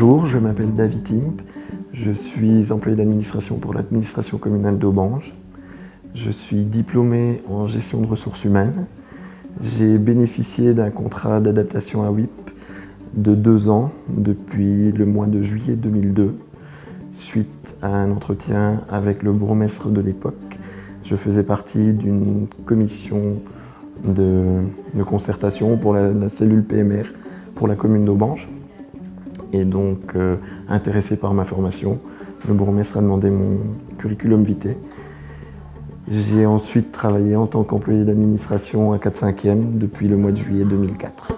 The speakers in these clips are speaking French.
Bonjour, je m'appelle David Imp, je suis employé d'administration pour l'administration communale d'Aubange. Je suis diplômé en gestion de ressources humaines. J'ai bénéficié d'un contrat d'adaptation à WIP de 2 ans depuis le mois de juillet 2002. Suite à un entretien avec le bourgmestre de l'époque, je faisais partie d'une commission de concertation pour la cellule PMR pour la commune d'Aubange. Et donc, intéressé par ma formation, le bourgmestre a demandé mon curriculum vitae. J'ai ensuite travaillé en tant qu'employé d'administration à 4/5e depuis le mois de juillet 2004.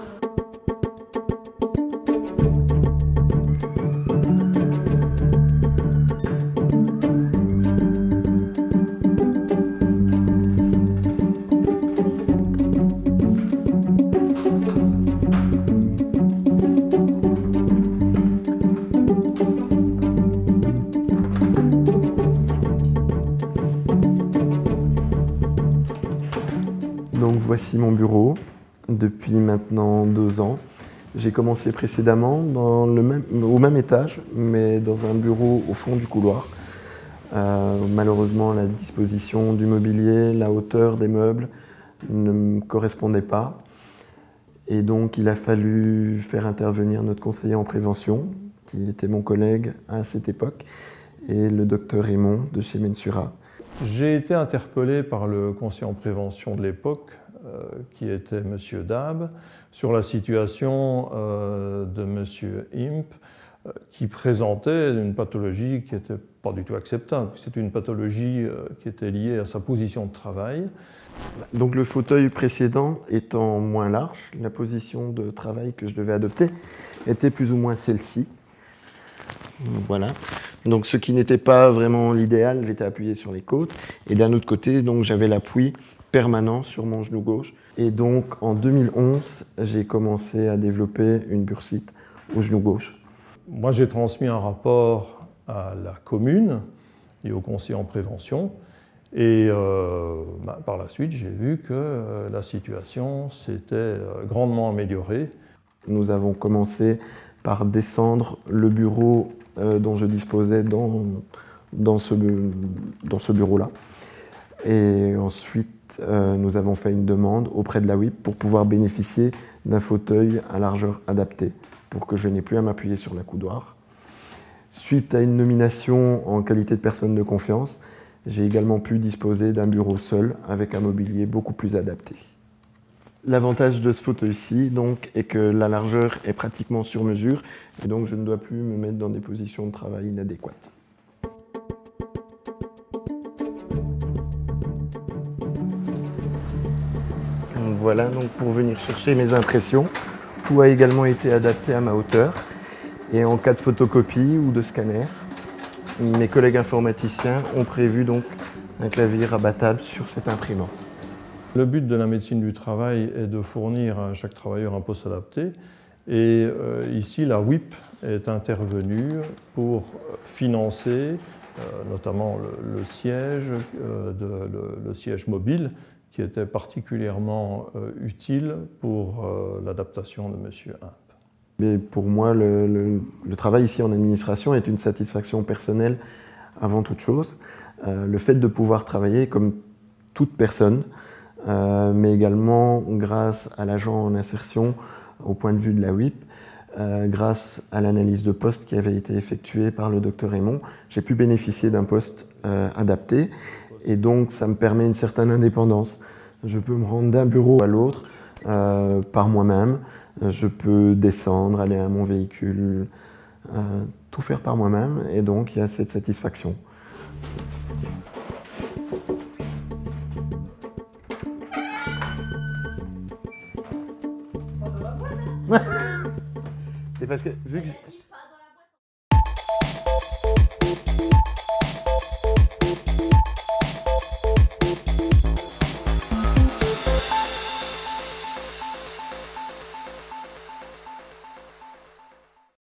Donc voici mon bureau, depuis maintenant 2 ans. J'ai commencé précédemment au même étage, mais dans un bureau au fond du couloir. Malheureusement, la disposition du mobilier, la hauteur des meubles ne me correspondait pas. Et donc il a fallu faire intervenir notre conseiller en prévention, qui était mon collègue à cette époque, et le docteur Raymond de chez Mensura. J'ai été interpellé par le conseiller en prévention de l'époque, qui était M. Dab, sur la situation de M. Imp, qui présentait une pathologie qui n'était pas du tout acceptable. C'est une pathologie qui était liée à sa position de travail. Donc le fauteuil précédent étant moins large, la position de travail que je devais adopter était plus ou moins celle-ci. Voilà. Donc ce qui n'était pas vraiment l'idéal, j'étais appuyé sur les côtes. Et d'un autre côté, donc j'avais l'appui permanent sur mon genou gauche. Et donc en 2011, j'ai commencé à développer une bursite au genou gauche. Moi, j'ai transmis un rapport à la commune et au conseiller en prévention. Et par la suite, j'ai vu que la situation s'était grandement améliorée. Nous avons commencé par descendre le bureau dont je disposais dans ce bureau-là. Et ensuite, nous avons fait une demande auprès de la WIP pour pouvoir bénéficier d'un fauteuil à largeur adaptée, pour que je n'ai plus à m'appuyer sur la coudoir. Suite à une nomination en qualité de personne de confiance, j'ai également pu disposer d'un bureau seul avec un mobilier beaucoup plus adapté. L'avantage de ce fauteuil-ci donc, est que la largeur est pratiquement sur mesure et donc je ne dois plus me mettre dans des positions de travail inadéquates. Donc voilà donc pour venir chercher mes impressions. Tout a également été adapté à ma hauteur et en cas de photocopie ou de scanner, mes collègues informaticiens ont prévu donc un clavier rabattable sur cette imprimante. Le but de la médecine du travail est de fournir à chaque travailleur un poste adapté. Et ici, la WIP est intervenue pour financer notamment le siège, le siège mobile, qui était particulièrement utile pour l'adaptation de M. Imp. Mais pour moi, le travail ici en administration est une satisfaction personnelle avant toute chose. Le fait de pouvoir travailler comme toute personne, mais également grâce à l'agent en insertion au point de vue de la WIP, grâce à l'analyse de poste qui avait été effectuée par le docteur Raymond, j'ai pu bénéficier d'un poste adapté et donc ça me permet une certaine indépendance. Je peux me rendre d'un bureau à l'autre par moi-même, je peux descendre, aller à mon véhicule, tout faire par moi-même et donc il y a cette satisfaction. C'est parce que vu que